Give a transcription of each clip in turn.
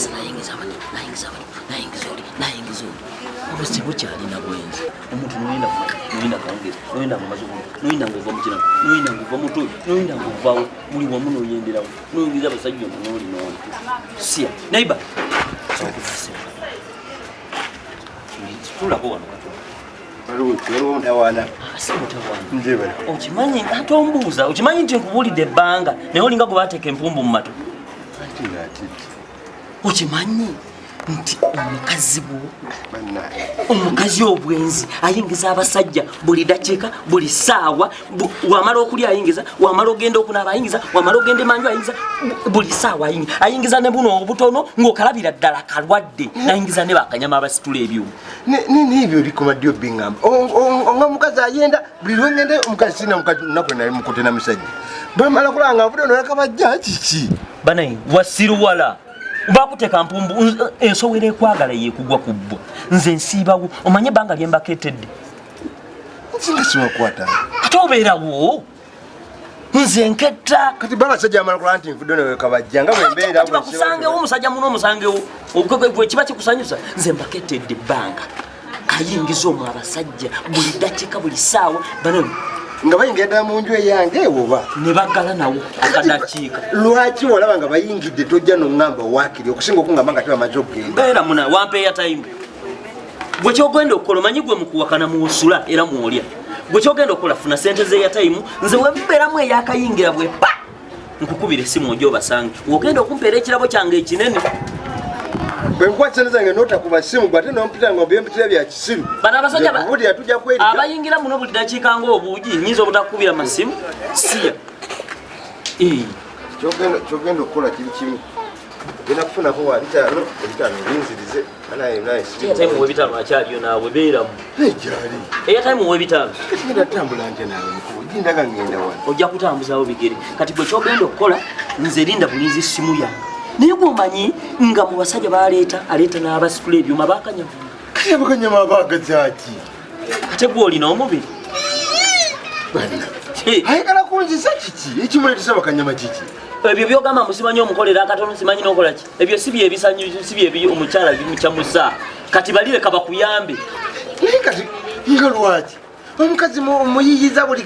Sasa naingiza Obese bukyali na bwenzi. Omuntu noyina kaongeza. Noyina amazugo. Noyina ngova mukina. Noyina ngova muto. Noyina ngova muli wamu noyenderawo. Noyingiza abasajja munoli n'oli. Sia. Neighbor. Sokufase. Tulako wano kato. Kero mtawana. Asi mtawana. Njeba. Okimanyi atombuuza. Okimanyi nti nkubulidde ebbanga. Naye olinga gwe bateeka empumbu mu mato. Ati. Okimanyi nti omukazi obwenzi ayingiza abasajja buli dakiika buli ssaawa wamala okulya ayingiza wamala ogenda okunaaba ayingiza wamala ogenda emanju ayingiza buli ssaawa ayingiza ne buno obutono ng'okalabira ddala kalwadde nayingiza ne bakanyama abasitula ebyuma n'ebyo likoma ddyo bingamba nga omukazi ayenda buli lwengende omukazi sina naku nali mukote na musajja bwemala kulanga nvude noyakabajja kiki banaye wasiruwala bakuteka mpumbu ensowera ekwagala yekugwa ku bbwa nze nsiibawo omanye ebbanga lyembaketedde nsinga siwakwata ate obeerawo nze nketta kati basajja amala kulanga nti nfudde newekabajja nga bwembeera bakusangewo omusajja muno omusangewo gwe kiba kikusanyusa nze mbaketedde ebbanga ayingiza omwo abasajja buli dakiika buli ssaawa bano nga bayingira ddala mu nju eyange oba ne baggala nawo akadakiika lwaki olaba nga bayingidde tojja noŋŋamba waakiri okusinga okungamba nga tebamaze okugenda beera muna wampeeya tayimu gwe kyogenda okukola omanyi gwe mukuwakana muwusula era mwolya gwe kyogenda okukola funa sente zeeya tayimu nze webibeeramu eyakayingira bwe pa nkukubira essimu ojo obasange wogenda okumpeera ekirabo kyange ekinene bwenkwatisa nezange notakuba simu gwate nompita nga obyempitira bya kisiru bano abasajja budira tujja kweri abayingira muno buli dakiika ng'obuugi nyinza obutakukubira masimu siya kyogenda okukola kiri kimu genda kufunako wa bitaano binzirize eyataimu webitaano akyaliyo naawe beeramu ejali eyataimu webitaano kigenda tutambula nje naawe mukubo gindaga ngenda wano ojja kutambuzawo bigere kati gwe kyogenda okukola nze linda bulizi simu yange naye gwomanyi nga mu basajja aleeta n'abasitula ebyuma bakanyama kati abakanyama abagazaki ate gwe olina omubiri ayagala kunzisa kiki ekimuleetesa abakanyama kiki ebyo byogamba musimanyi omukolera akatono simanyi n'okola ki ebyo si byebisanyu si byebyo omukyala bimukyamusa kati balireka bakuyambe naye kati nga lwaki omukazi omuyiyiza buli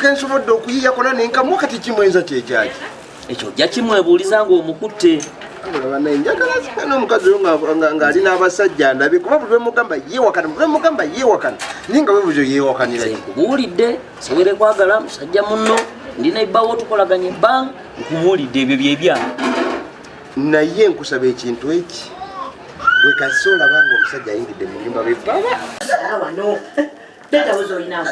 kensobodde okuyiyakona nenkamu kati kimwenza kyekyaki ekyo ojja kimwebuuliza ng'omukutte njagala n'omukazi oyo ng'ali n'abasajja ndabe kuba buli lwemugamba yeewakana naye nga webuzo yeewakanira nkubuulidde sowere kwagala musajja munno ndina ebbawo tukolaganya ebbanga nkubuulidde ebyo byebyange naye nkusaba ekintu eki bwe kasi olaba nga omusajja ayingidde mu nyumba bebbaba wano letawozo olinawo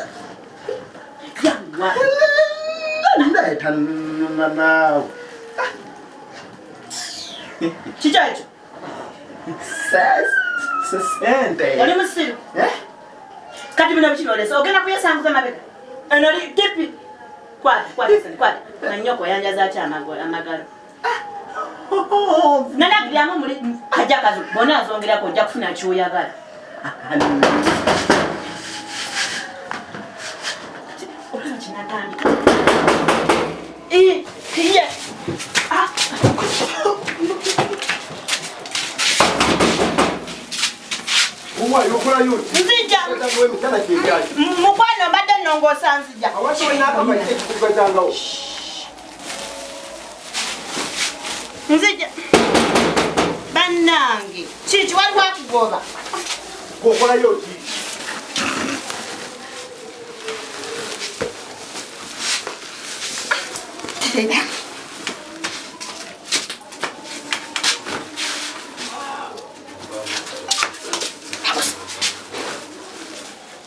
ndaetanuna naawe kiki ekyo sente oli musiru kati bino bikirolesa ogenda kuyesanguza mabega eno li tipi kwata nanyoko yanjaza ki amagalo nalagiryamu muli kajja kazo bona azongerako ojja kufuna kyoyagala olaba kinatandika nzija mukwano mbadde nongoosa nzija nzija bannange kiki waliwo akugoba okolayo ki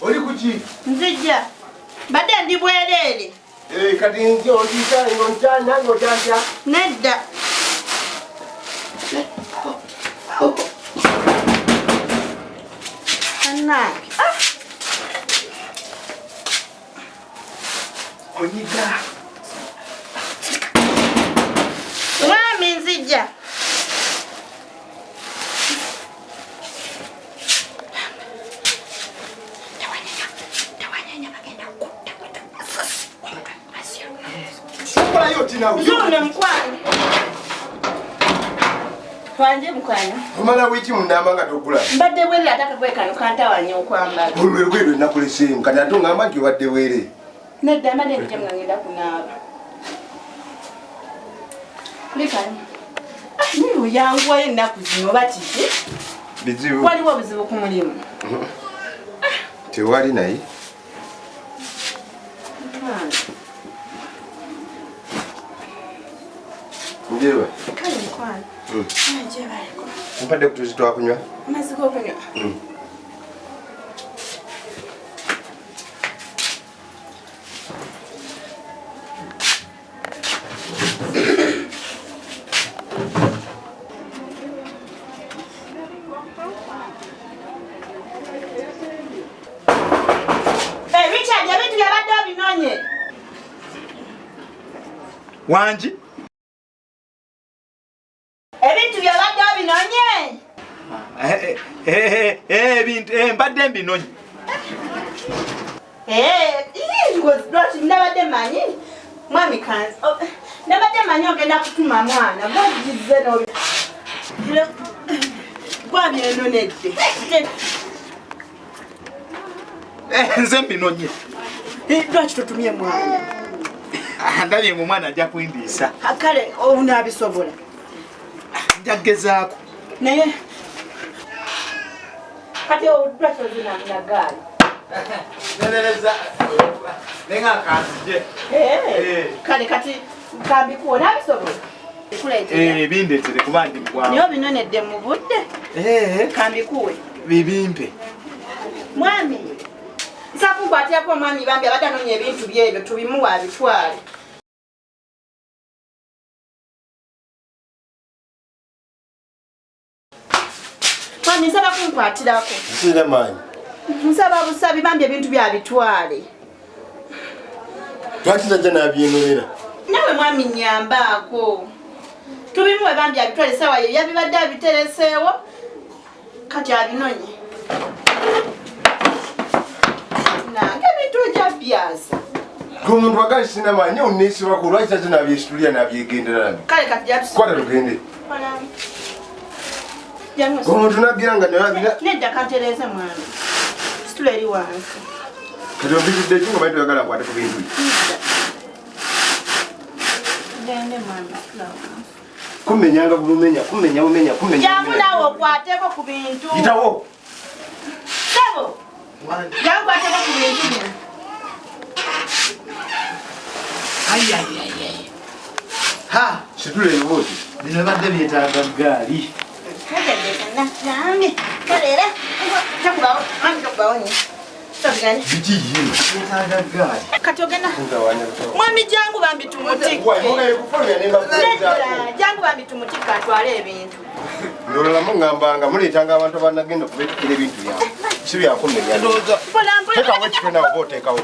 oli kuki nzija badde ndi bwereere kati nti otyanya nedda annange onyiga mwami nzija okolayo ti nawe zone mukwano Twanje mukwano. Omala wiki mundamba nga tokula. Mbadde bwere ataka kwekano kantawanya okwambala. Olwe nakulese kati ate ngamba nti wadde were. Nedda mbadde njya ngenda kunaaba. Likani. Niyo yangwa ennaku zino batiki. Bizibu. Waliwo obuzibu ku mulimu. Tewali naye. Njeba. Kale mukwano. Njeba liko. Mpadde kutuzi twakunywa. Amazzi g'okunywa. Richard, ebintu byabadde obinonye. Wanji? Ebintu byabadde obinonye. Ebintu mbadde mbinonye. Lwaki nabadde manyi mwami kanzi nabadde manyi ogenda kutuma mwana gwagize nobi gwabyenonedde Nze mbinonye. lwaki totumye mwana Ndabye ng'omwana ajja kwindiisa. kale onaabisobola Njagezaako. naye kati lwaki ozinamuna gaali Nereza. Nenga kanzije. kale kati kambikuwa onaabisobola ekuleetera Bindeetere kuba ndi mugwawo. naye obinonedde mu budde kambikuwe Bibimpe. mwami nsakukwateko omwami bambi abadde anoonya ebintu byebyo tubimuwa abitwale mwami nsaba kunkwatirako Sina maanyi. nsaba busabi bambi ebintu byabitwale Lwaki tajja n'abyenonera? nawe mwami nyambaako tubimuwe bambi abitwale esawa yo yabibadde abitereseewo kati abinonye nange ebintu ejyabyasa Omuntu wagali sina maanyi onneesibako lwaki tajja n'abyesitulira n'abyegendera nabyo. kale kati Kwata tugende. Omuntu nagira nga nabira. nedda kantereze mwami situla eri wansi Kati ombitudde ki nga bali toyagala nkwate ku bintu bye. gende mwami situla wansi Kumenyanga bulumenya, kumenya. jangu naawe okwateko ku bintu Yitawo. sebo jangu kwateko ku bintu bino Ha! Situla ebibuuzi. Bino badde byetaaga gaali. Biki yino. Byetaaga gaali. kati ogenda Ntawanya bitawo. mwami jangu bambi tumutikke jangu bambi tumutikke atwale ebintu ndololamu ngambanga muleetanga abantu abanagenda okubeetikira ebintu byabwe si byakumenya tekawo ekitwe nawe oba oteekawo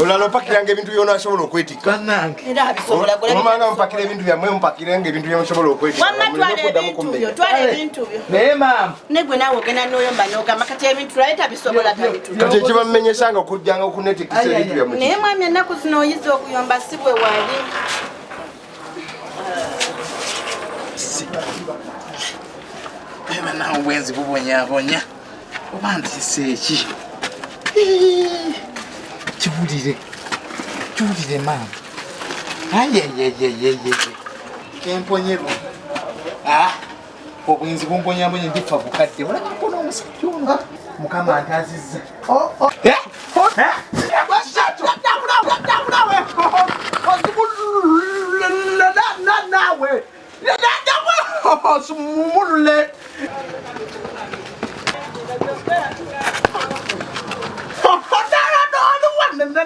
olala opakiranga ebintu byona asobola okwetikka Bannange. era abisobola omanga mupakira ebintu byammwe mupakiranga ebintu byemusobola twala ebintu byo Naye maama. negwe naawe ogenda noyomba nogamba kati ebintu lwali tabisobola tabitu kati ekibamumenyesanga okujjanga okunetikisa ebintu byammwe naye mwami ennaku zino oyiza okuyomba si bwe wali Eba nawe obwenzi bubonyabonya. Oba ntiisa eki? Kiwulire maama. Kemponyero. Obwenzi bumbonyabonya ndifa bukadde. Olabako n'omusajja ono. Mukama antazizza. Mumulule.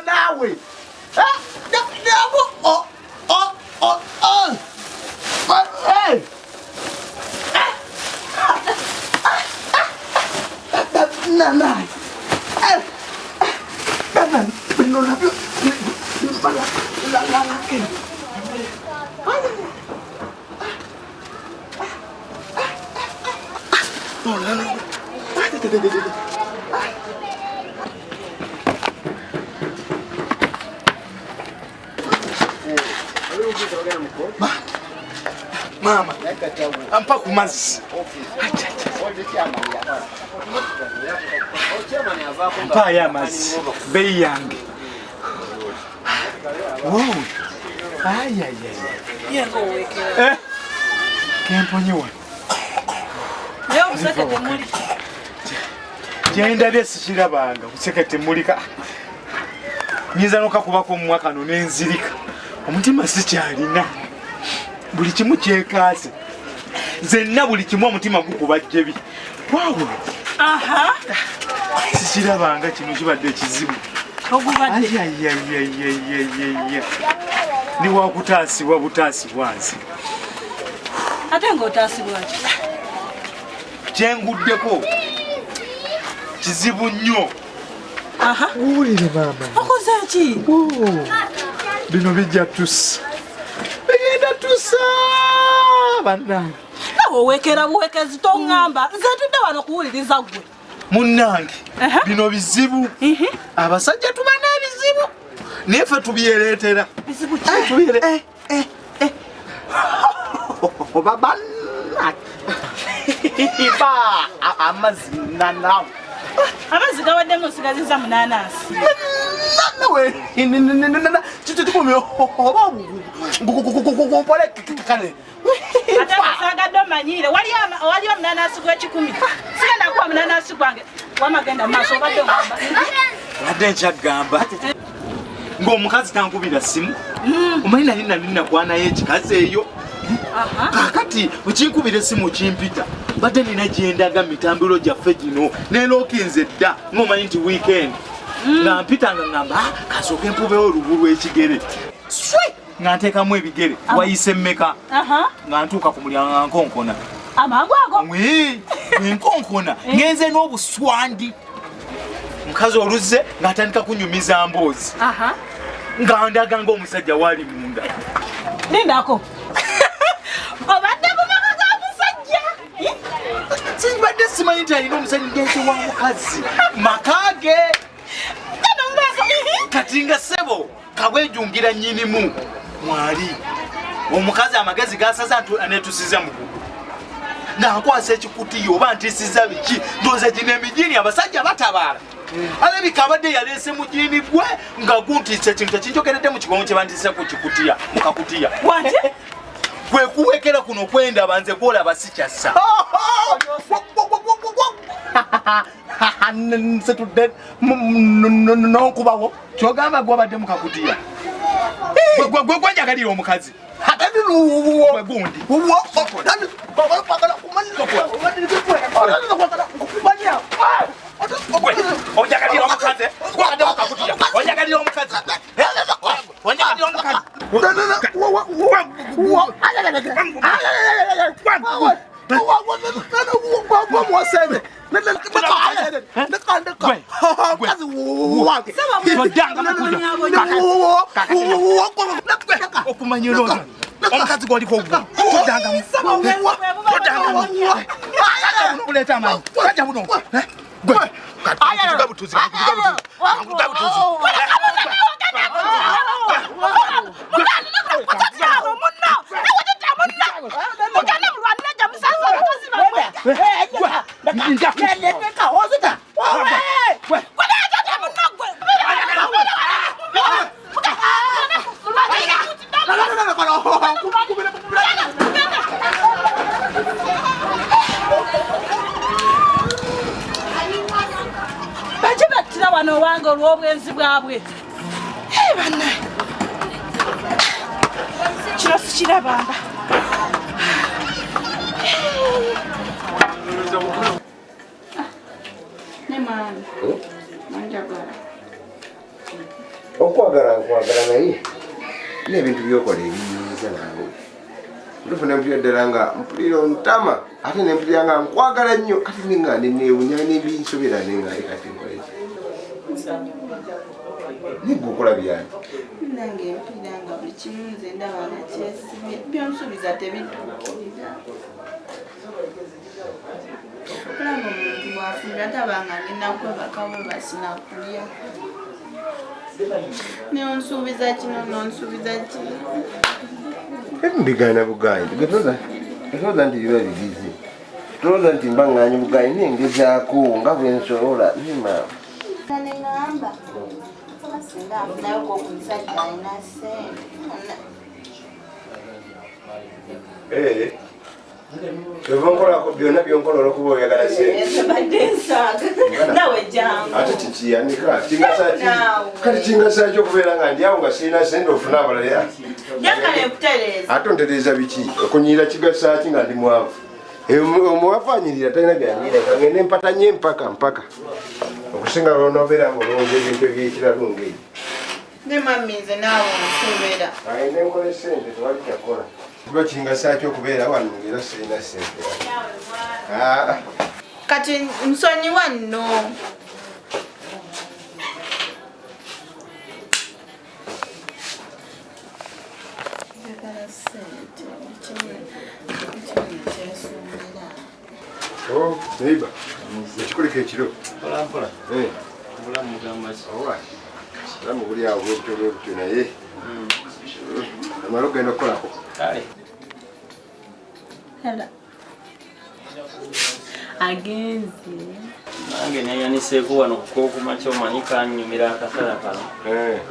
Nawe. Mama, ampa ku mazzi. Mpa ya mazzi. Bei yange. Wow. Ay. Yengo wekera. Kemponyiwa. Leo msekete muri. Jenda besi kirabanga kusekete mulika. Nyinza nokakubako mu mwaka no nenzirika. Omutima sikyalina. Buli kimu kyekaase. Zenna buli kimu omutima gukuba jjebi. Wow. Aha. Sikirabanga kino kibadde ekizibu. Ogubadde. Ni wakutaasibwa butaasibwa nsi. Ate ng'otaasibwa ki? Kyenguddeko kizibu nnyo. Aha. Uwulire mama. Okoze ki? Bino bijja tusa. Bigenda tusa. Bannange. Nawe owekera buwekezi toŋŋamba. Nze tudde wano kuwuliriza ggwe. Munnange. Bino bizibu. Abasajja tuba n'ebizibu. Naye ffe tubyereetera. Bizibu ki? Tubyereetera. Oba bannange. Amazzi nanawe. Amazzi gawaddemu nsigaziza munanaasi. Nawe kitukumye oba gumpole kale. Ate nsagadde omanyiire wali omunanaasi gw'ekikumi. Sigenda kuwa munanaasi gwange wamagenda maaso obadde ogamba. Wadde nkyagamba ng'omukazi tankubira simu omanyi nali nakwanayo ekikazi eyo kakati okinkubira esimu kimpita badde nina gyendaga mitambiro gyaffe gino nelookinze dda ng'omanyi nti weekend nga mpita nga ngamba kasooke mpubewo olubu lw'ekigere nga nteekamu ebigere wayise mmeka nga ntuuka ku mulyango nga nkonkona amangu ago enkonkona ngenze n'obuswandi mukazi oluzze ng'atandika kunyumiza mboozi nga ndaga ng'omusajja waali munda lindako obadde mumaka g'omusajja sibadde simanyi nti alina omusajja ngenzi wa mukazi makage kati nga ssebo kabwejungira nnyinimu mwali omukazi amagezi gasaza netusiza mugugu nga nkwasa ekikutiya oba ntisiza biki ndowooza gino emijini abasajja batabaala alabika abadde yaleese mujini gwe nga guntise ekintu tekinjogeredde mu kigongo kye bandise ku kikutiya mukakutiya kwe kuwekera kuno kwendaba nze kwolaba sikyassa nsetudde n'onkubawo kyogamba gwabadde mukakutiya gwe gwenjagalira omukazi gwe gundi onjagalira omukazi gwabadde mukakutiya onjagalira omukazi onjagalira omukazi okumanya olwo omukazi gwoliko todangamu buleeta amaanyi kajja buno gabutuzi bakibattira wano owange olw'obwenzi bwabwe banna kino sikirabanga okwagala naye n'ebintu byokola ebiyinza nange ndifuna mpulira ddala nga mpulira ontama ate nempulira nga nkwagala nnyo ate nenga nenewunya nebinsobera nengaali kati nkoleki nigwe okola byange nange mpulira nga buli kimu nze ndaba nga kyesibye byonsuubiza tebituukirira olanga omuntu bwafumira tabanga ngenda kwebaka bwe basina kulya Neonsuubiza kino nonsuubiza kino. Mbigana bugayi. Gatoza nti biba bigizi. Toza nti mbanganya bugayi nengezaako nga bwe nsobola nima. Nengamba. Singa afunayo k'okumusajja alina ssente. Byonna byonkola olwokuba oyagala sente. Nawe jangu. Ate kikiyanika kati kingasa ki okubeera nga ndyawo nga sirina sente ofuna abalala. Yakale kutereeza. Ate ontereeza biki okunyirira kigasa ki nga ndi mwavu. Omuwafu anyirira talina byanyirira ngende mpatanye mpaka okusinga lwonobeera ngaolonga ebintu ebyekiralu ngeri. Ne mami nze naawe onsuubira. Ayina enkola sente tewali kyakola. Kuba kingasa ki okubeera wano ngera sirina sente. Kati nsonyiwa nno. Njagala ssente. Oh, neighbor. Ekikoleka ekiro. Mpola. Obulamu mugamba ki? Obulamu buli awo bwebutyo naye. Amala ogenda okukolako. Kale. Hello. Agenze. Nange neyaniseeko wano kukokumakya omanyi kannyumira akasala kano. Kale.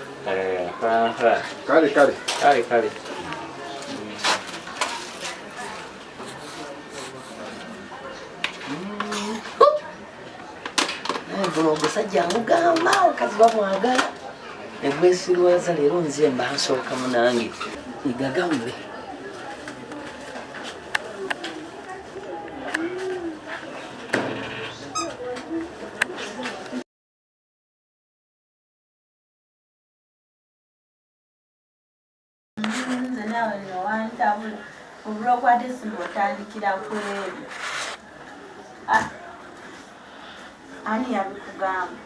Mbuno ogusajja amugamba okazi bamwagala egwesirwaza leero nze mba nsookamu nange igagambe. Nze naawe nowantabula obula okwata esimu otandikira ku ebyo. Ani yabikugamba?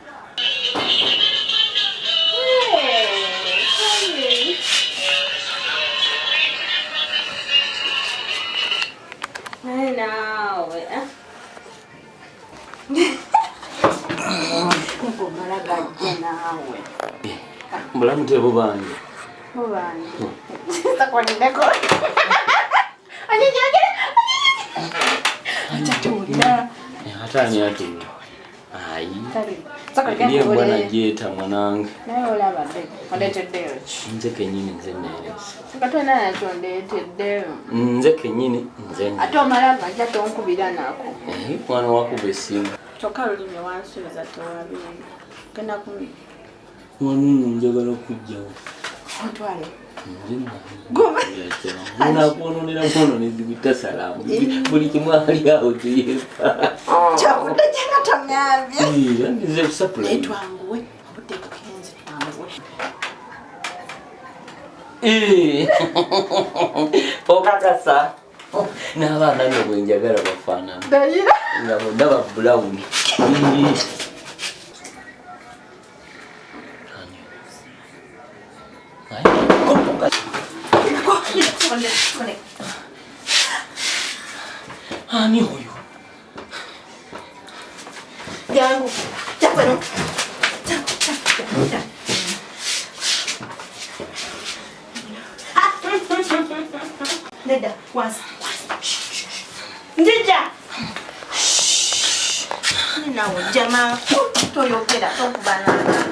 Naawe ngomala gajja naawe. Mbulamu tebubange. Bubange. Takwonideko. Anyijagala. Achatuulira. Ate ani atuula? Ayi. Ndiye mbwana jeta mwanange. Naye olabadde ondeeteddeyo ki? Nze kennyini nze neereza. Katona nakyo ondeeteddeyo. Nze kennyini nze. Ate omala ng'ajja tonkubira nako. Mwana wakuba essimu. Kyokka lulimi wansuubiza tewabimba. Genda kumi. Wano njagala okujjawo. Ontwale. Goma. Munakwononera mwononezi butasalamu. Buli kimu ali awo tuyefa. Kyakudde kyanga tongambye. Nze kusapula. Etwanguwe obudde bugenze twanguwe. Okakasa. N'abaana nno bwe njagala bafaanana. Dayira. Nga bonna ba brown. Ani oyo? Jangu. Chapano. Neda, once. Ndija. Ninawo jamaa. Toyokera tokubana.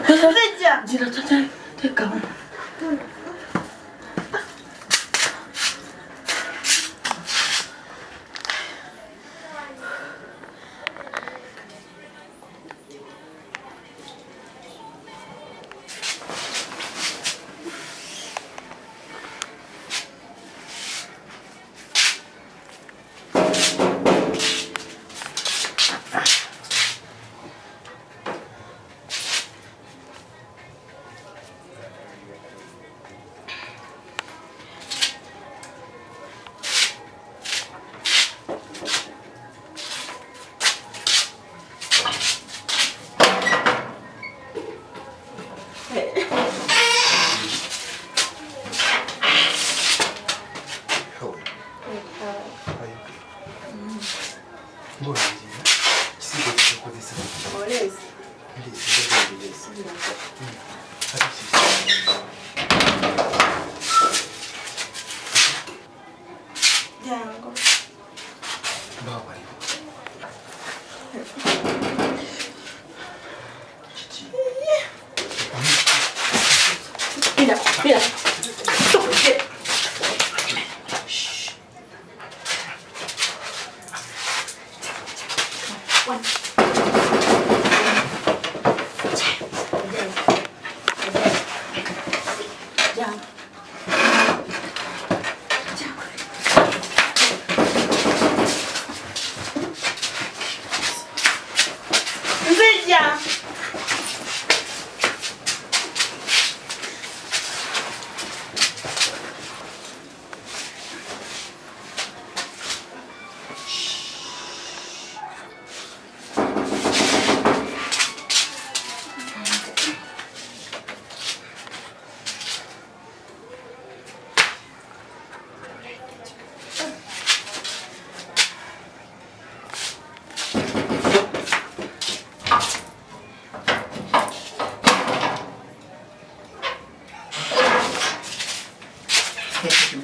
Ndija. Jira tata. Teka. Mira, mira.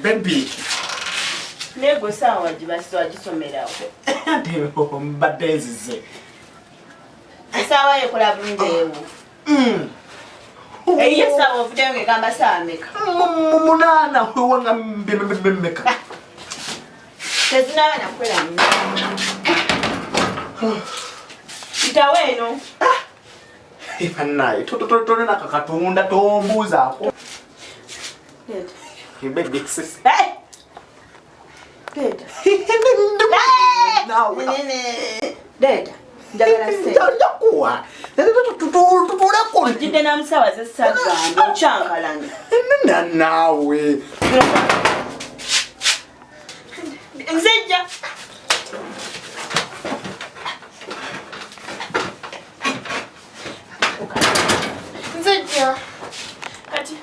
Baby. Nego sawa jibasi wagisomerawo. Ndebo mbadde nzize. Sawa yekola bulungi ewo. Eyo sawa ovudde ngegamba sawa meka. Munana wanga mbemeka. Tezinaba nakwera nnyo. Itawe eno. Naye totona kakatunda tombuuzaako. Leta. Baby sis. Hey! Leta. Nawe. Leta. Njagala se. Njakuwa. Tutulako. Jidde na musawa zesagamba okyankalanya. Nawe. Nzijja. Nzijja. Kati.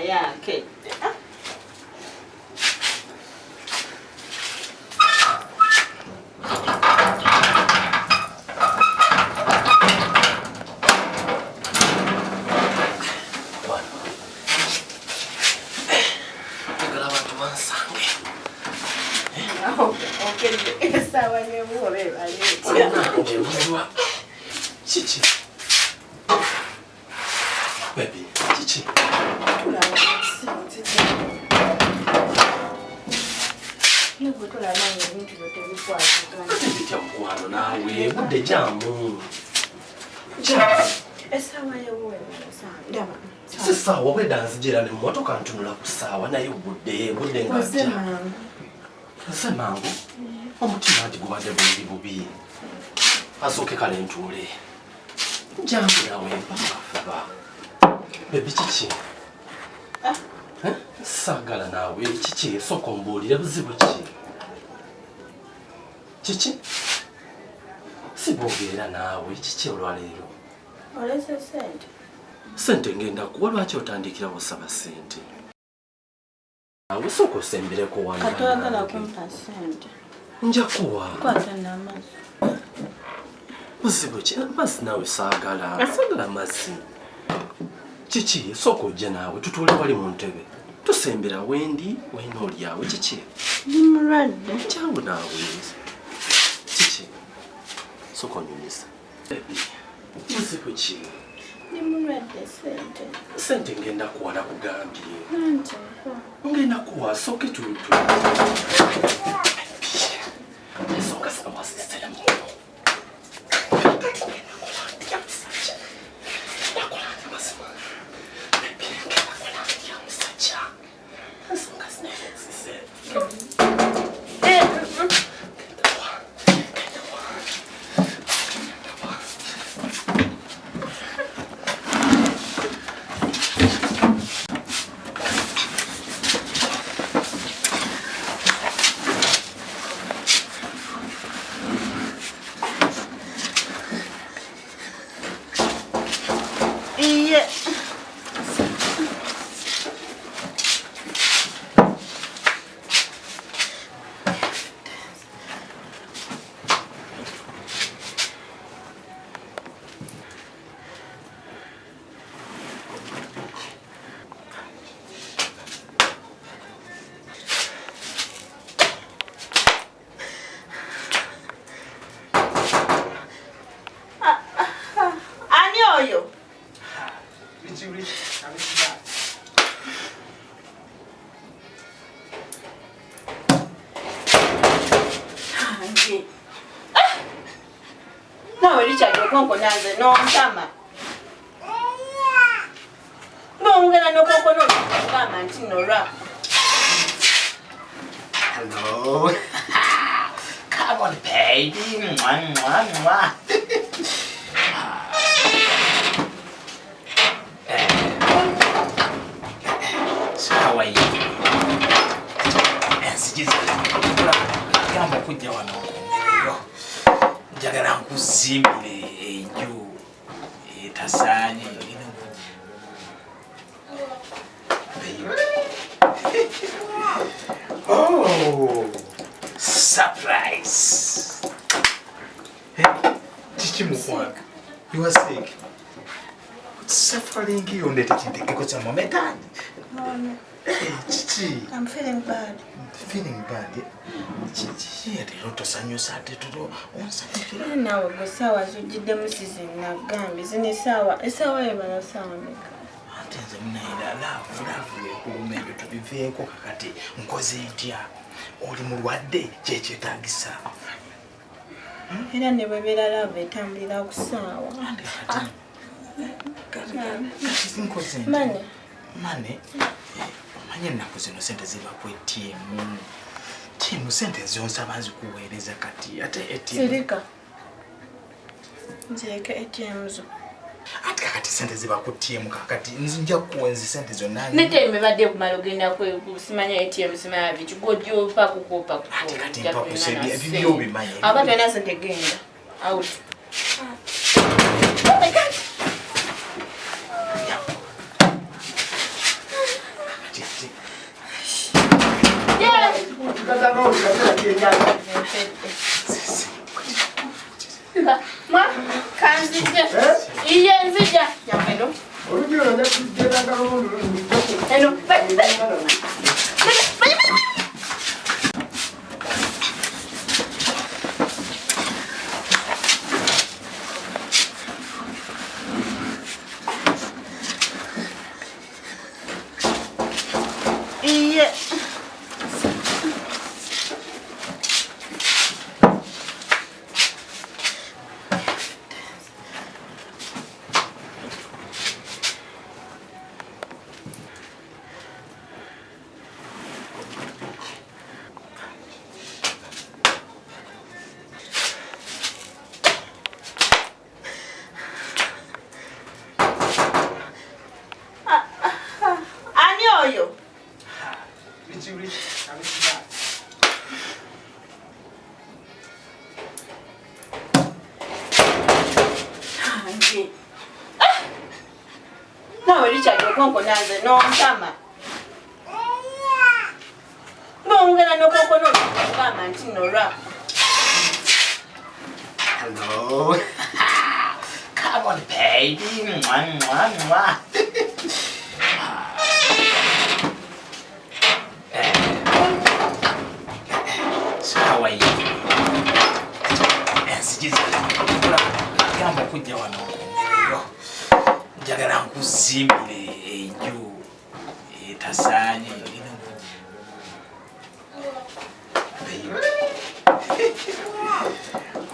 Yake. Chichi. Baby, Chichi. Tebitya mukwano naawe budde jamu. Sisaawa bwedda nzijira ne mmotoka ntunula ku ssaawa naye budde ng'ajja. Nze mangu omutima nti gubadde bubi. Asooke kale ntuule. Jamu nawe mpakafuba. Bebi Chichi. Saagala naawe Chichi sooka ombuulire buzibu ki? Chichi? Siboogera naawe Chichi olwaleero. Olese sente. Sente ngenda kuwa lwaki otandikirawo saba sente? Awe sooka osembereko wange. Katwagala kumpa sente. Nja kuwa. Kwata n'amazzi. Buzibu ki? Amazzi naawe saagala mazzi. Chichi sooka ojja naawe tutuule wali mu ntebe. Tusembera wendi wena olyawe Chichi. Ndi mulwadde. Jangu naawe. Chichi. Sooka onyumiza. Baby. Buzibu ki? Ndi mulwadde sente. Sente ngenda kuwa nakugambye. Nante. Ngenda kuwa sooke tutu. Ensonga zinawazizira muno. Iye. Ani oyo? Nawe Richard okonko nanze n'ontama. Bongera n'okonko n'okugamba nti Nora. Hello. Come on, baby. Mwah, mwah, mwah. So how are you? Gamba kujja wano okungerero. Njagala nkuzimbire enju etasaanye. Oh, surprise! Hey, Chichi Mukwaga, you are sick. Suffering you on the moment. Hey, Chichi. I'm feeling bad. Feeling bad? Chichi, I don't know sanyo sate to on Saturday. Now go sawa zujide musizi na gambi. Zini sawa. Sawa yebala sawa meka. Atenze mnaida lavu kumebe tubiveko kakati nkoze ntya. Oli mulwadde kyekyeetaagisa. Era ne bwe beera lava etambulira okusawa. Mane, omanye ennaku zino sente ziba ku ATM. Timu sente zonsaba nzikuweereza kati ate ATM. Sirika. Nzireke ATM zo. Ate kakati sente ziba ku ATM kakati nzija kuwenzi sente zonna. Nete mbadde kumala ogenda kusimanya ATM simanya biki gojjo pa kukopa kukopa. Ate kati mpaku sebi ebibyo bimanye. Abantu bana sente genda. Out. Oh my God. Ma, kanzija. Iye nzija. Yameno. Hello. Iye. Ani oyo? Nawe Richard okonko nanze n'ontama. Bongera n'okonko n'okugamba nti Nora. Hello. Come on, baby. Mwah, mwah, mwah. So how are you? Gamba kujja wano okungerero. Njagala nkuzimbire enju etasaanye.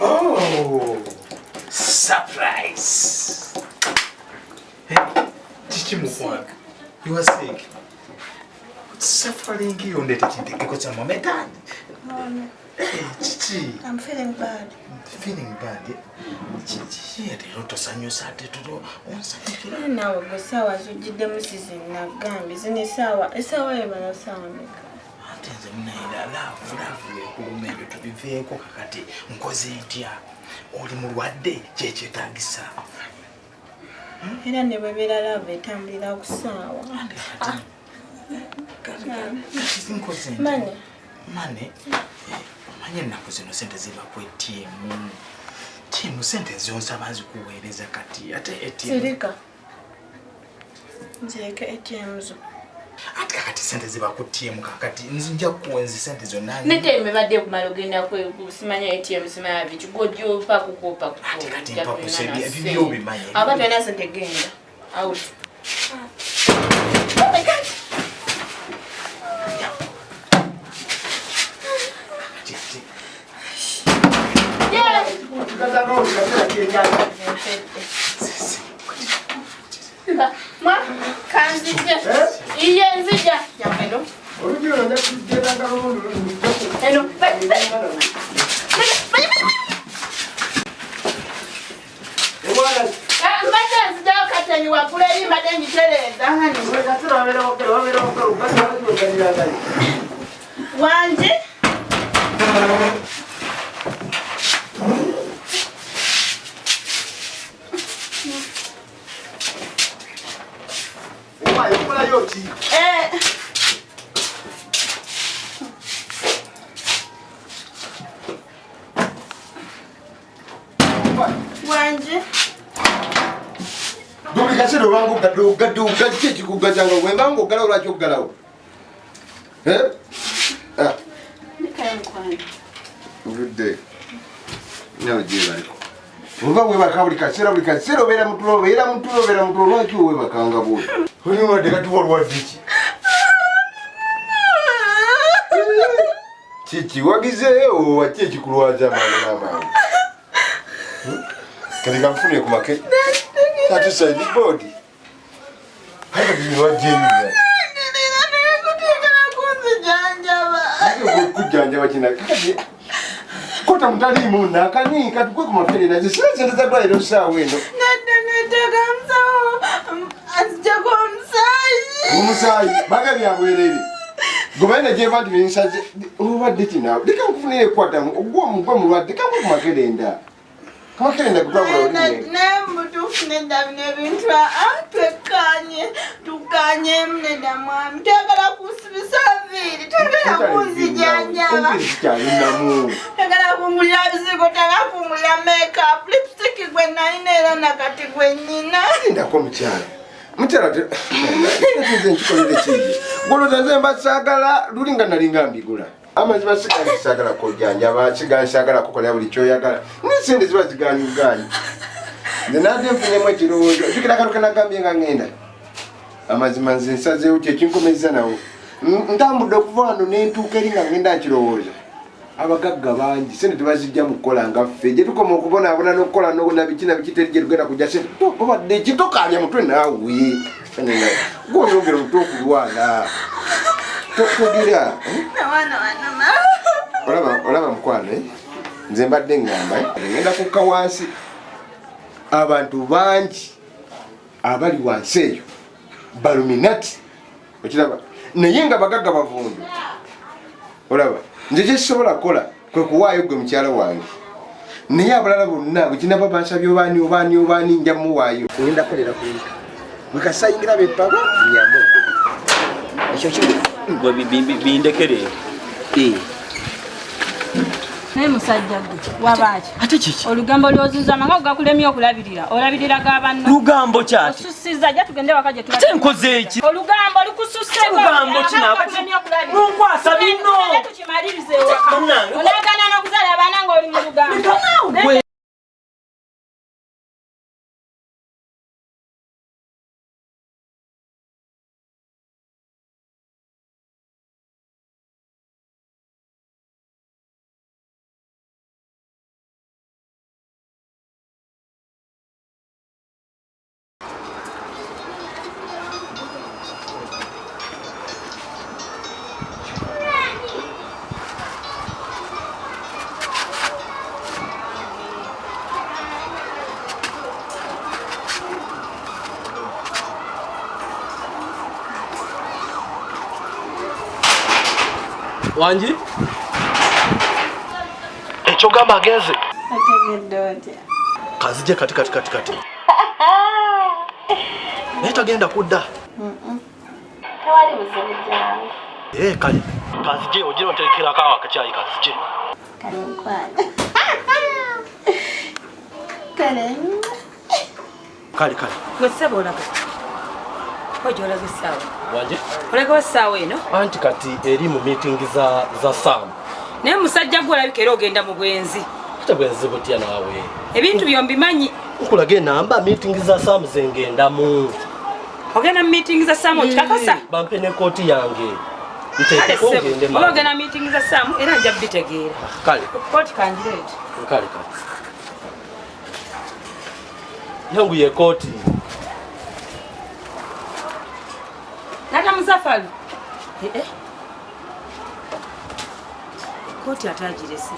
Oh, surprise! Hey, Chichi Mukwaga, you are sick. Suffering you on the moment. Hey, Chichi. I'm feeling bad. Feeling bad? Chichi, I don't know sanyo sate to on Saturday. Nawe go sawa zujide musizi na gambi. Zini sawa. Sawa yebala sawa meka. Atenze mnaida lavu kumebe tubiveko kakati nkoze ntya. Oli mulwadde kyekyeetaagisa. Era ne bwe beera lava etambulira ku ssaawa. Mane. Mane. Manye ennaku zino sente ziba ku ATM. Timu sente zonsaba zikuweereza kati ate ATM. Sirika. Nzireka ATM zo. Ate kakati sente ziba ku ATM kakati nzinja kuwenzi sente zonna. Nete mbadde kumala ogenda kusimanya ATM simanya bichi gojo pa kukopa. Ate kati mpa kusebya bibyo bimanye. Abantu ana sente genda. Out. Oh my God. Ma, kanzija. Iye nzija. Yameno. Olubiro na kujera ngalo. Hello. Mbata nzija katani wakula eri mbadde njitereza hani. Wanje. Wanje. Dumi kasero wangu gadu gachi kugazanga wembango galawo lwaki galawo. Ndikaye mkwani. Ngudde. Nyawo jeba liko. Uba we bakabuli kasero bera mutulo lwaki we bakanga bo. Honi wade katuwa lwadiki. Chichi wagize o wachechi kulwaza mama. Katika mfune kumake. Tatu side body. Hata bibi wajeni. Kujanja wachina. Kota mtalimu na kani katukwe kumapele na zisira zenda za ilo saa wendo. Nataka msao. Asijako msai. Umusai baga byabwerere. Gobana je vantu binsaje ubadde kina. Dika mfunire kwata ogwo mulwadde kamwe kumakele nda. Kumakele kugabula oli. Nembutu nenda bintu tukanye mnenda mwami. Tagala kusibisa vili. Tagala kunzijanja. Tagala kumulya bizigo, tagala kumulya makeup, lipstick gwe nainera nakati gwe nyina. Ndako mchana. Mchana nze nchikolere kindi. Golo tanze mbasagala lulinga nalingambigula. Amaziba sikali sagala kojanja bachiga sagala kukolera buli kyoyagala. Nisinde ziba ziganyuganya. Ndenade mfunye mwe kirowoozo. Fikira kanu kanagambye nga ngenda. Amazima nze nsaze uche kinkomeza nawo. Ntambudde okuva wano n'entuuka eri nga ngenda kirowooza. Abagagga bangi sente tebazijja mu kukola nga ffe. Gye tukoma okubonaabona n'okukola n'obona bikina bikiteri gye tugenda kujja sente. Obadde kitokanya mutwe naawe. Gw'oyogera omutwe okulwala. Tokugira. Olaba mukwano nze mbadde ngamba ngenda kukka wansi. Abantu bangi abali wansi eyo baluminati okiraba naye nga bagagga bavundu. Olaba nze kyekisobola kukola kwe kuwaayo gwe mukyala wange naye abalala bonna bwe kinaba bansabye obaani nja muwaayo. Ngenda kolera ku bintu bwe kasayingira beppaba nyamu ekyo gwe bindekere. Naye musajja gwe wabaaki Ate kiki? olugambo lwozuza manga ogakulemye okulabirira olabiriraga abanno Lugambo kyati. osusiza jja tugende waka gye Ate nkoze eki? olugambo lukususse Lugambo kinaakati. Nkwasa bino. tukimalirize ewaka Munnange. olaagana n'okuzaala abaana ng'oli mu lugambo. Gwe Wanji? Ekyo gamba ageze. Ategedde otya? Kazije kati. naye tagenda kudda. Tewali buzibu gyange. Kale kazije ogira onterekera kawa akacyayi kazije. Kale nkwana. Kale. Kale. Gwe ssebo olaga. Ojo olaga essaawa. Wanje? Olaga essaawa eno? Anti kati eri mu meeting za Sam. Naye musajja gwe olabika era ogenda mu bwenzi. Ate bwenzi butya naawe. Ebintu byombi manyi. Nkulaga enamba meeting za Sam zengendamu. Ogenda mu meeting za Sam okikakasa? Bampe ne kooti yange. Kale ssebo. Oba ogenda mu meeting za Sam era nja bitegeera. Kale. Kooti kanjireeti. Kale. Yangu ye kooti. Nata Musafali. Kooti atagirese.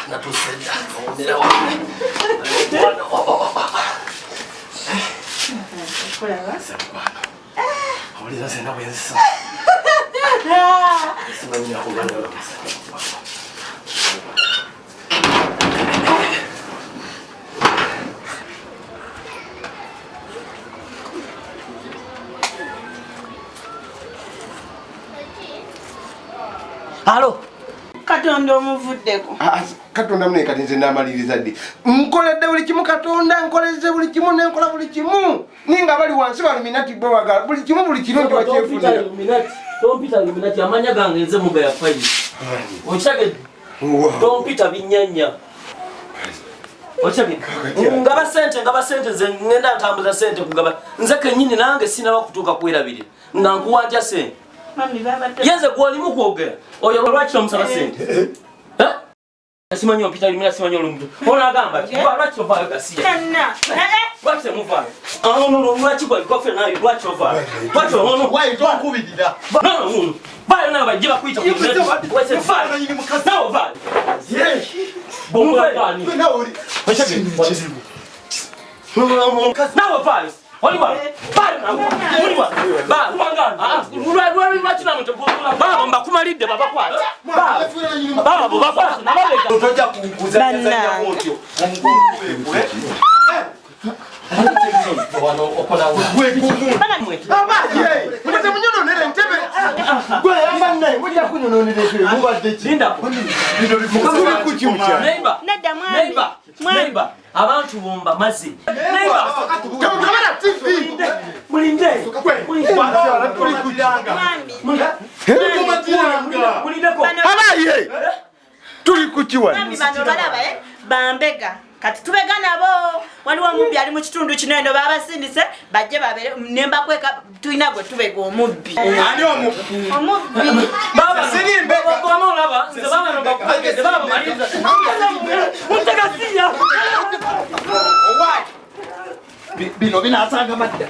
Natusenda. Olira sena bwensa. Simanya kubana. Halo. Katonda omuvuddeko. Katonda mune kati nze namaliriza ddi. Nkoledde buli kimu Katonda, nkoleze buli kimu nenkola buli kimu. Ninga bali wansi baluminati bwe wagala. Buli kimu buli kirungi wakyefunira. Tompita Illuminati amanya gange nze muga ya fayi. Okyagedde. Tompita binyanya. Okyagedde. Ngaba sente nze ngenda ntambuza sente kugaba. Nze kennyini nange sina bakutuuka kwerabirira. Nga nkuwanja sente. Mami baba. Yeze gwolimu kwogera. Oyo lwaki omusaba sente? Simanyi opita Illuminati simanyi olumutu. Ona agamba lwaki ovaayo gasiya. Lwaki temuvaayo? Lwaki gwalikofe nayo lwaki ovaayo? Lwaki ono? Why don't kubidira? No. Bayo nayo bajja bakuyita ku Illuminati. Wese vaayo. Nawo vaayo. Bomba gani? Nawo vaayo. Oliwa. Bayo nawo. Oliwa. Ba wangana. Lwaki namutu. Baba mbakumalidde baba kwata. Baba bakwata nababega. Toja kukuza nzanya motyo. Wano okola wa. Baba ye. Muteze munyono nere ntebe. Gwe yamba naye mujja kunyononera ekyo mubadde ki. Linda. Mukazule kuki mukya. Neighbor. Nedda mwami. Neighbor. Abantu bomba mazi. Neighbor. Kamera TV. Mulinde. Bwana tuli kujanga. Mulindeko. Abaye. Tuli kukiwa. Mwami bano balaba bambega. Kati tubega nabo waliwo omubbi ali mu kitundu kino eno babasindise bajje babere nemba kweka tulina gwe tubega omubbi. Ani omubbi? Omubbi. Baba sirimbe baba olaba nze baba no bakugeze baba maliza. Mutegasiya. Owai. Bino binatanga madda.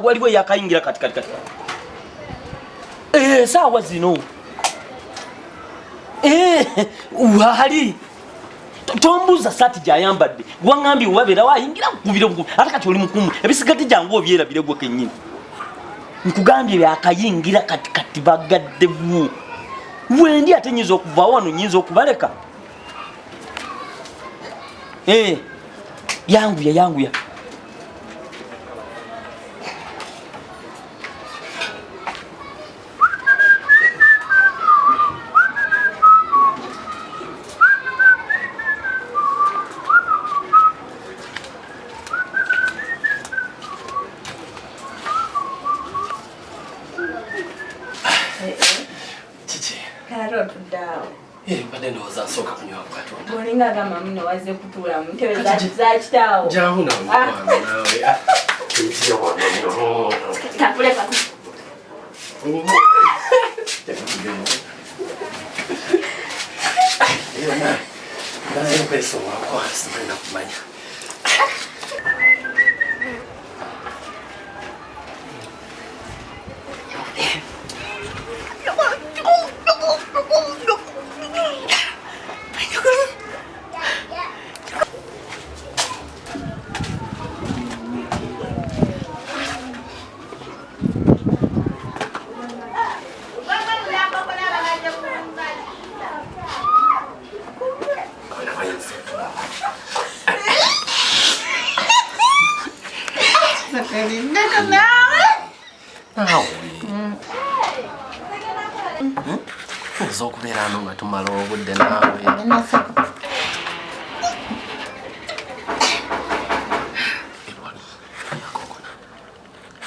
waliwo yakayingira kati saawa zino wali tombuuza saati gyayambadde waŋŋambye wabeera wayingira kukubira bukubi ate kati oli mukumu ebisigati jangu obyerabire gwe kennyini nkugambye byakayingira kati bagaddewo wendi ate nyinza okuva wano nyinza okubaleka yanguya Mbadde ndowooza nsooka kunywa ku Katonda. Bolinga agamba muno wazze kutuula mu ntebe za kitaawo. Njaawo nawe naawe. Kimisiya wano. Takuleka. Naye mpeso wako simanyi kumanya. Okubeera ano nga tumala obudde naawe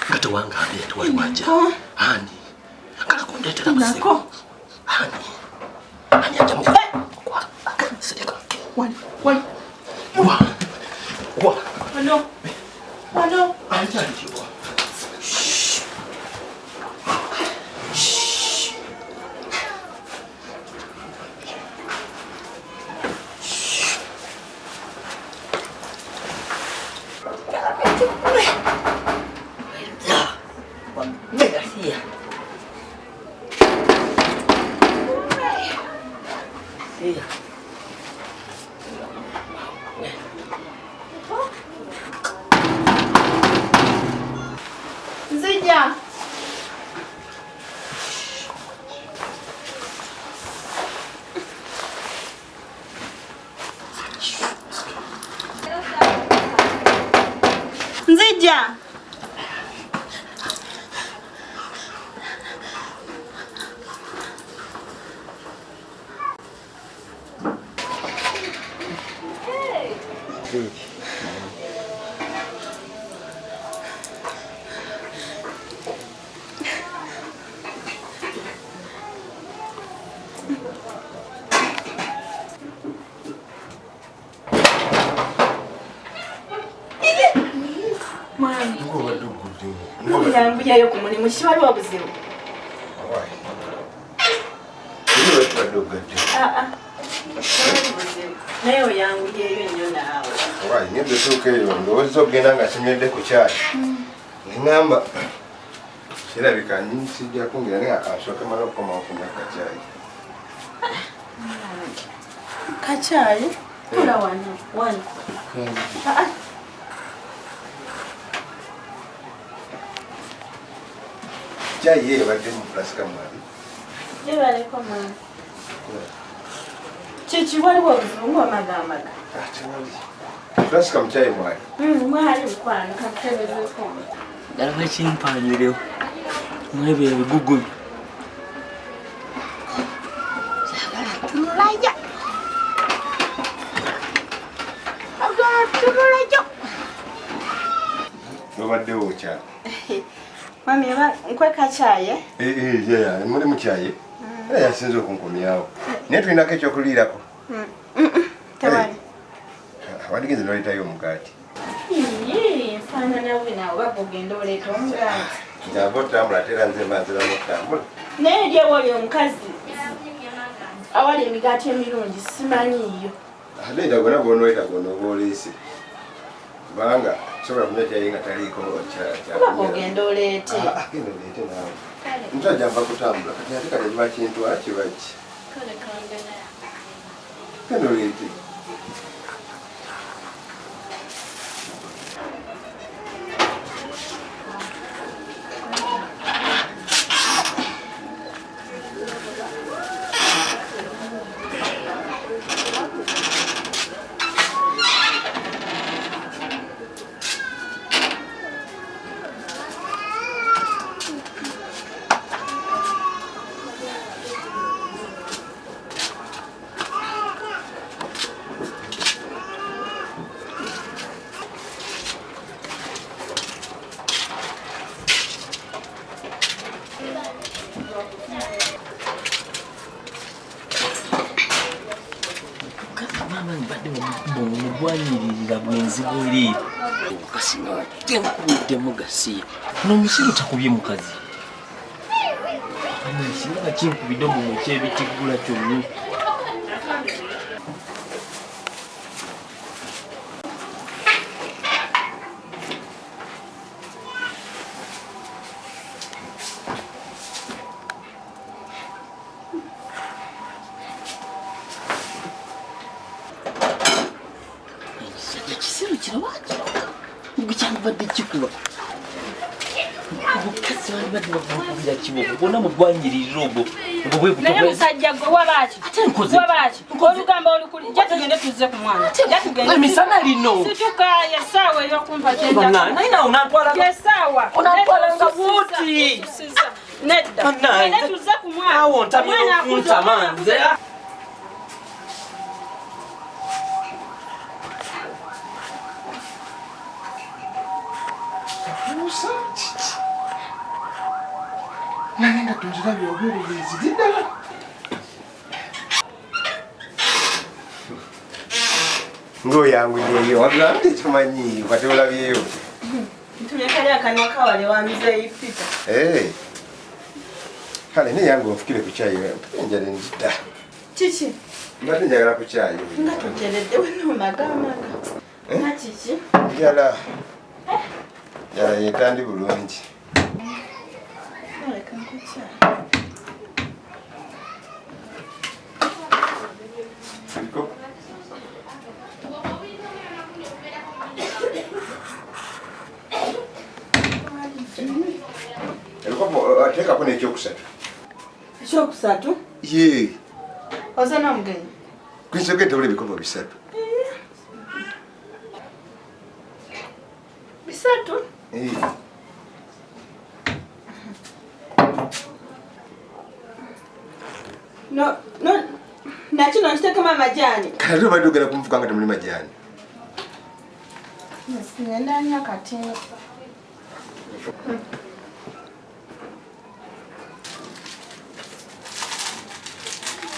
nga tewangambye nti wali wajja ani akala kundeetera buzibu ani ajja musereka wano ankyalikiwa Nzija. Nzija. Yanguyayo ku mulimu kiwali wabuzibu. Naye oyanguyeyo nnyo naawe. Ngende tuukeeyo ndowooza ogenda nga simyedde ku kyayi neŋŋamba kirabika sijja kungira naye asooke mala okukomawo kunywa kacyayi. Kacyayi? Tula wano. Chai ye badde mu plasika mwali. Yebaleko mwana. Chichi waliwo obuzibu amagamaga. Plasika mu chai mwali. Mwali mukwano kakebezeko. Ddala bakimpanyirewo mwebyo ebigugu Nobaddewo okyala. Mami nkwe kacyayi? Muli mu kyayi? Era yasinze okunkomyawo. Naye tulinako ekyokuliirako? Tewali. Wandigenze n'oleetayo omugaati. Nfaanana bwe naawe baba ogenda oleeta omugaati. Nyava otambula ate era nze mba nziramu okutambula. Naye eri ewali omukazi awali emigaati emirungi simanyiiyo. Ate gona gw'onooleta gw'onooba oleese. Kubanga Soba kunyocha yinga taliko cha. Ogenda oleete. Agenda oleete nawe. Mtaja mba kutambula kati atika lejiba kintu akibachi. Kale kangana. Kano oleete. Mugwanirira bwenzi buli kasina tenkude mugasiya nomushiru takubye mukazi ani singa kinkubide mu muche bitigula kyonni badde kikuba obukazi bali badde bakubira kibo bona mugwanyiririra ogwo bwe buto naye musajja gwe wabaki olugamba olukuli jja tugende tuzze ku mwana jja tugende misana lino situka yesaawa ey'okumpa kyenja naina unatwala yesaawa unatwala buti nedda tugende tuzze ku mwana awo ntamira kuntamanze Nagenda tunzirabye obuweereza diddala. Ng'oyanguddeyo wagambye tumanyi kati olabyeyo. Ntulekali akanya kawale wa Mzee Peter. Kale ne yange ofukire ku caayi enjala enzidda. Kiki? Mbadde njagala ku caayi. Nga tuteredde wano magamaga. Na kiki? Njala yetandi bulungi. Leka nkucaayi. Teekako n'ekyokusatu. Ekyokusatu? Yee. Ozana omugenyi? Kwinsooka entawula ebikopo bisatu. Bisatu? No, nakino nkiteekemu amajaani. Kati obadde ogenda kumufuka nga temuli majaani. Ngenda nywa kati.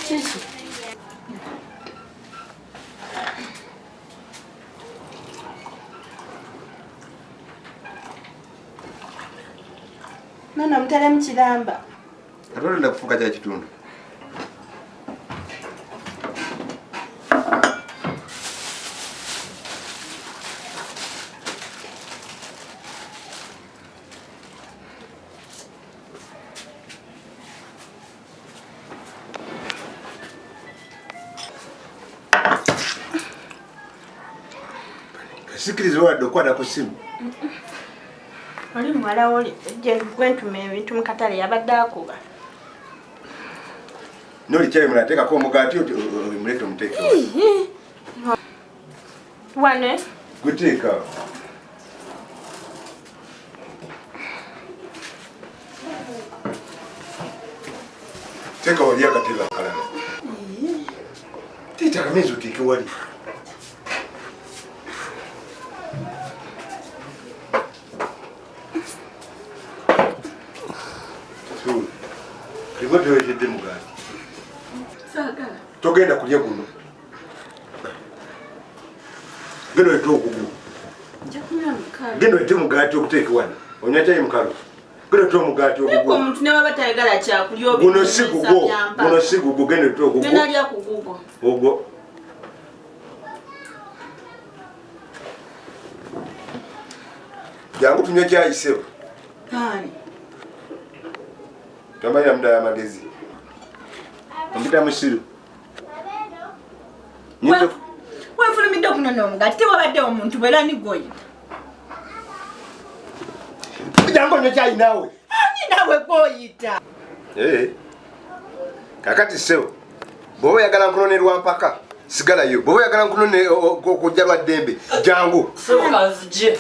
Kiki? Nano mutalemu kiramba. Kati olenda kufuuka kya kitundu. Sikiriza wadde okwatako ssimu. Oli muwala woli gwentuma ebintu mu katale yabadde akuba. Noli kyayi munateekako omugaati omulete omuteeke. Wane? Guteeka. Teeka wali akatebe akalala. Tiita akamezi oteeke wali. Rigote wetedde mugaati. Saagala. Togenda kulya guno. Genda wete ogugu. Nja kunywa mukalu. Genda wete mugaati okuteeka wano. Onywa cyayi mukalu. Genda wete omugaati ogugu. Neko omuntu ne waba tayagala kyakulya obi. Guno si gugo. Guno si gugo. Genda wete ogugu. Genda lya ku gugo. Ogwo. Jangu tunywe chai sebo. Hani. Tamanya muda ya magezi. Mbita mushiru. Nyingo. Wewe fulumidde okunonya omugati tewabadde omuntu bwera ni goyita. Jangu nywe chai nawe. Ani nawe goyita. Kakati sebo. Bowe yagala nkunonerwa mpaka. Sigala yo. Bowe yagala nkunone kujja lwa dembe. Jangu. Sebo kazije.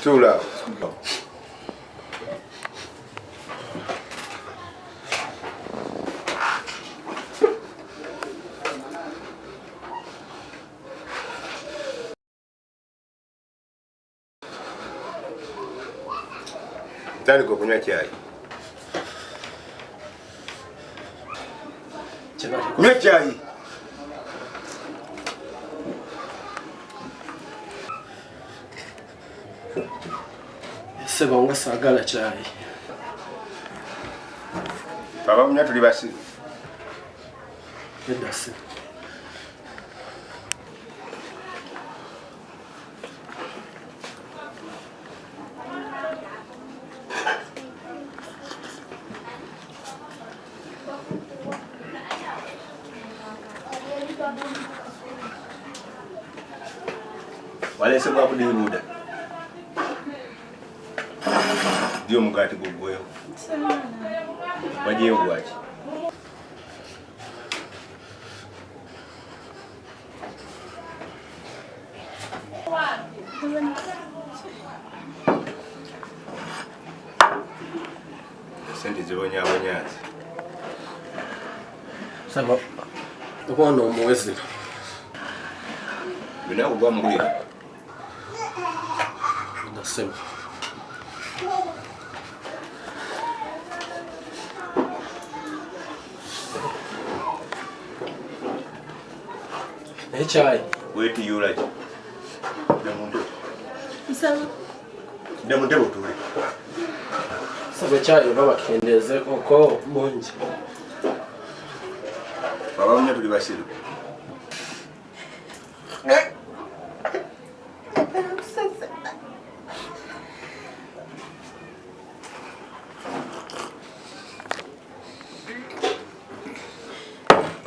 Tula. Tani kwa kunywa chai. Kunywa chai. Sebo nga sagala chai. Baba munya tuli basi. Edase. Wale sebo akudi muda. Dio mukati gugweyo. Waje ugwachi. Sente zibonya abonyazi. Sebo. Ukono omwezi. Bina ugwa mulira. Sebo. Chai. Wait till you like. Damundo. Sawa. Damundo botule. Sebo chai baba kendeze koko munji. Baba munya tuli basiru.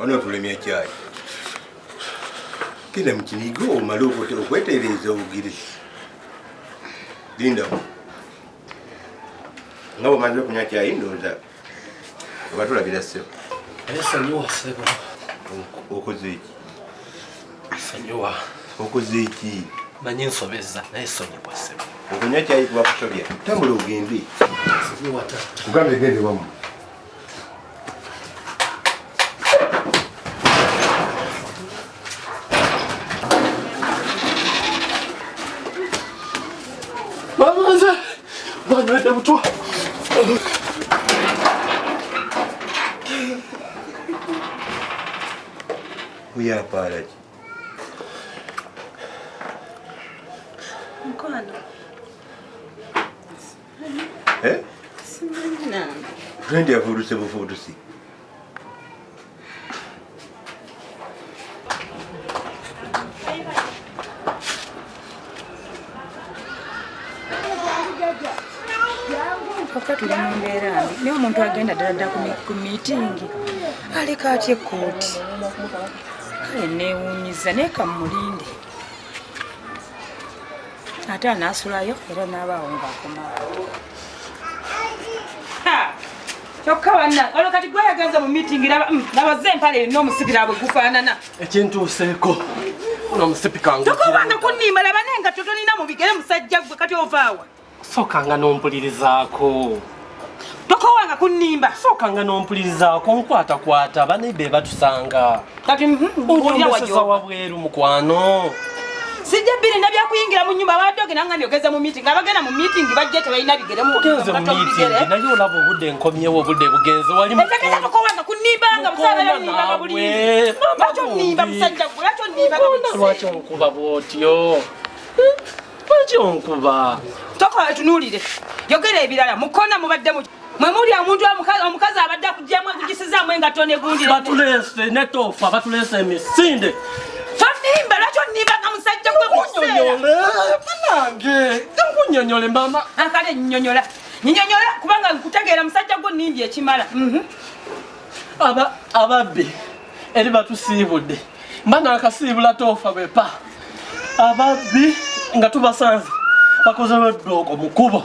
Ono tulemye chai. Kile mkinigo maluko okwetereza obugiri. Linda. Ngabo manje kunya chai ndoza. Abatula birase. Sanyowa sebo. Okoze iki? Sanyowa. Okoze iki? Manyi nsobeza naye sonyibwa sebo. Okunya chai kuba kusobya. Tambula ogende. Sanyowa tata. Ugambe gende wamu. Banywedde butwa. Uyapala ki? Mkono. Simana. Twende avuruse bufudusi. Tuli mu mbeera mbi naye omuntu agenda ddala ku miitingi aleka atya ekkooti kale neewuunyiza naye kamulinde ate anaasulayo era n'abaawo ng'akomawo kyokka wanna olwo kati gweyagenza mu miitingi nabaze empale erina omusipira bwe gufaanana ekintuuseeko n'omusipika tokowanna kunnimba laba n'engatto tolina mu bigere musajja gwe kati ovaawa sookanga n'ompulirizaako tokowanga kunnimba sookanga n'ompulirizaako nkwatakwata banaibe batusanga kati onjambusesa wabweru mukwano sijja bbiri nabyakuyingira mu nnyumba abadde ogenda nga nyogeza mu miitingi abagenda mu miitingi bajje tebalina bigere mugenze mu miitingi naye olaba obudde nkomyewo obudde bugenze wali etegeza tokowanga kunnimbanga busaabalaninbaga bulindi lwaki onnimba musajja gwe lwaki onnimbaga lwaki onkuba bwotyo lwaki onkuba tokola tunuulire yogera ebirala mukona mubadde mu Mwe muli omuntu omukazi abadde akugyamu akugisizaamu engato ne gundi. Batulese ne tofa batulese emisinde. Tonimba lwaki onnimba nga musajja gwe museera. Nange nkunyonyole mama. Akale nnyonnyola. Nnyonnyola kubanga nkutegeera musajja gwe nnimbye ekimala. Ababbi eri batusiibudde. Mbana akasiibula tofa bepa. Ababbi nga tubasanze bakoze lweddogo mu kkubo.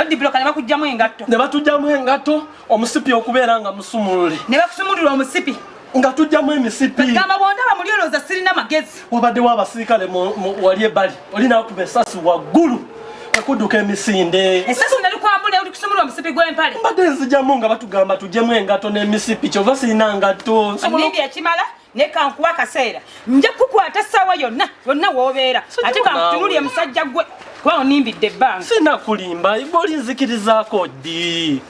Dibloka ne bakugyamu engatto. Ne batugyamu engatto omusipi okubeera nga musumulule. Ne bakusumulula omusipi. Nga tujjamu emisipi. Gamba bondaba muli olowooza sirina magezi. Wabaddewo abasirikale wali ebbali olina kuba essasi waggulu okudduka emisinde. Essasi nalikwambula oli kusumulula omusipi gw'empale. Mbadde nzigyamu nga batugamba tuggyemu engatto n'emisipi kyova sirina ngatto. Nnimbye ekimala ne kankuwa akaseera. Nja kukwata essaawa yonna w'obeera. Ate kankutunulye musajja gwe kuba onimbidde ebbanga. Sina kulimba gwe olinzikirizaako ddi.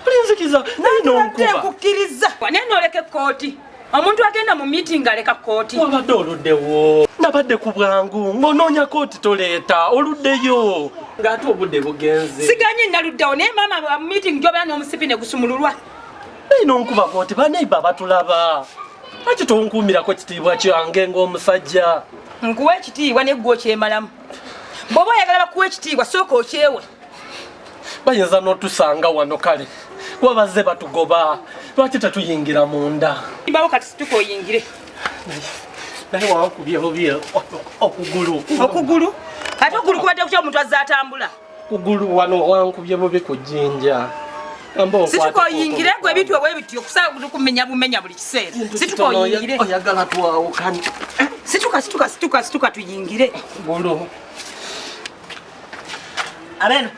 Olinzikiriza nayinonkuba. Nkukkiriza. Naye nooleka ekkooti. Omuntu agenda mu meeting aleka kooti. Wabadde oluddewo. Nabadde ku bwangu ng'onoonya kooti toleeta oluddeyo. Ng'ate obudde bugenze. Siganye naluddewo naye maama mu meeting gy'obeera n'omusipi ne gusumululwa. Nayinonkuba kooti baneiba batulaba. Lwaki tonkuumirako ekitiibwa kyange ng'omusajja? Nkuwa ekitiibwa ne ggwe okyemalamu. Bw'oba oyagala bakuwa ekitiibwa sooka okyewe. Bayinza n'otusanga wano kale. Kuba bazze batugoba. Lwaki tetuyingira munda? Mbawo kati situka oyingire. Naye wakubye okugulu. Okugulu? Kati okugulu kubadde kutya omuntu azze atambula? Kugulu wano wankubye bubi ku jjinja. Situka oyingire gwe ebintu bwe bityo okusaa kumenya bumenya buli kiseera. Situka oyingire. Oyagala twawukane. Situka tuyingire. Kugulu. Abeno,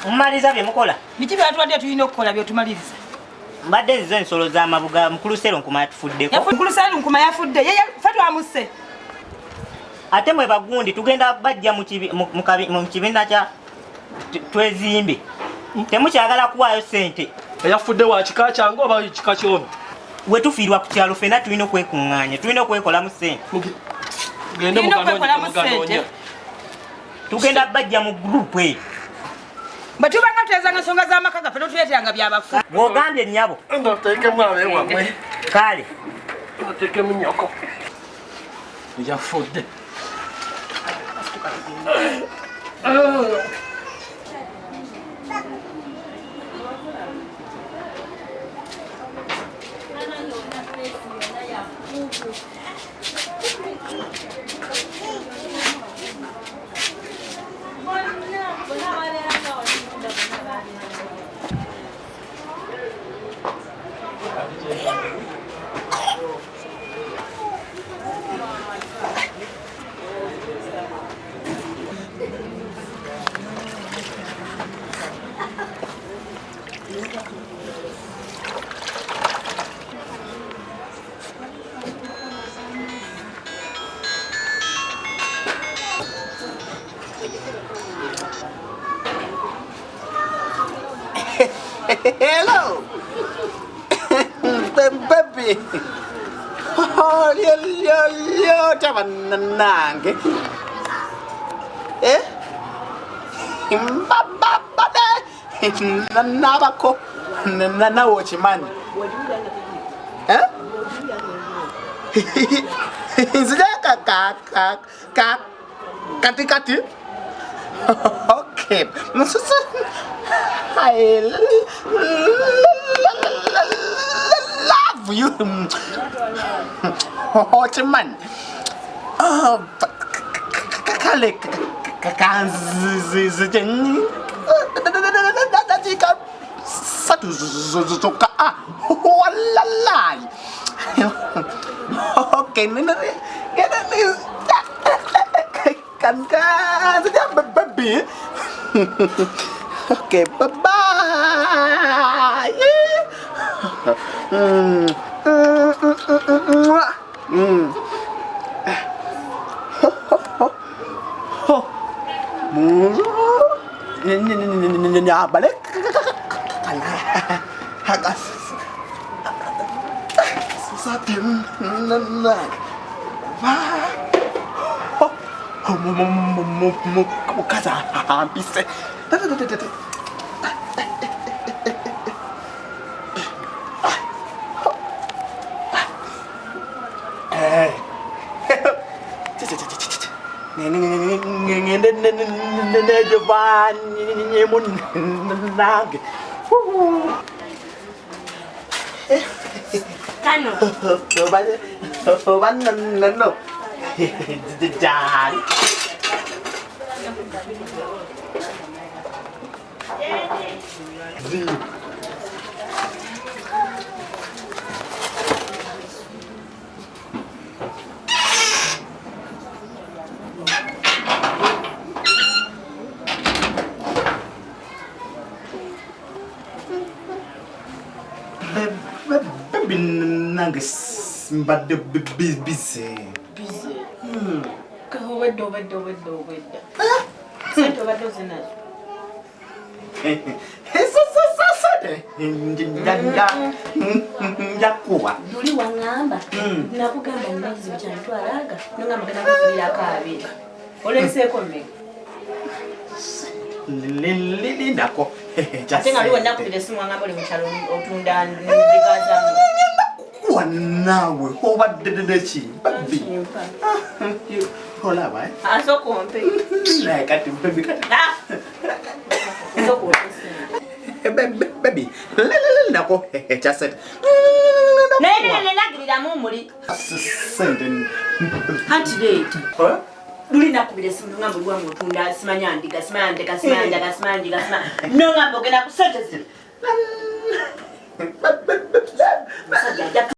mmaliza bye mukola. Biki byatwadde tulina okukola byotumaliriza? Mbadde nzizo ensolo z'amabuga mukulu Sero Nkuma yatufuddeko. Mukulu Sero Nkuma yafudde. Yeye fatwa amuse. Ate mwe bagundi tugenda bajja mu kibiina kya twezimbe. Temukyagala kuwaayo ssente. Eyafudde wa kika kyange oba kika ky'ono? We tufiirwa ku kyalo ffenna tulina okwekuŋŋaanya, tulina okwekolamu ssente. Gende muganoonya. Tugenda bajja mu gurupu eyo. Bwe tubanga tuyezanga ensonga z'amaka gaffe totuleeteranga by'abafu. Bw'ogambye ennyabo. Ndoteekemu abeewamwe. Kale. Ndoteekemu nnyoko. Yafudde. Hello, baby. Oh, yo, tabanange. Nabako, na watchman. Kati. Okay. I love you. Watchman. Oh, kale kanzi satu zuzuka walalai. Okay, kan baby. Okay, bye-bye. Balik. Mukaza habis. ngende nejovanye munange Kano. obanano jani nange mbadde busy. Busy. Obedda. Sente obadde ozinazo. njakuba Luli waŋŋamba nakugamba nina ekizibu kyantwalaga nongamba genda kufulirako abiri olenseeko mmeka lindako ate nga liwe nakubira esimu waŋŋamba oli mukyalo otunda ndigazamu kuwa naawe obaddedeki babbi olaba asokompe kati baby kati baby lindako ekyasente naye nenagiriramu muli sente anti leeta luli nakubira esimu nongamba oliwamu otunda simanya ndiga nongamba ogenda ku sente zino musajja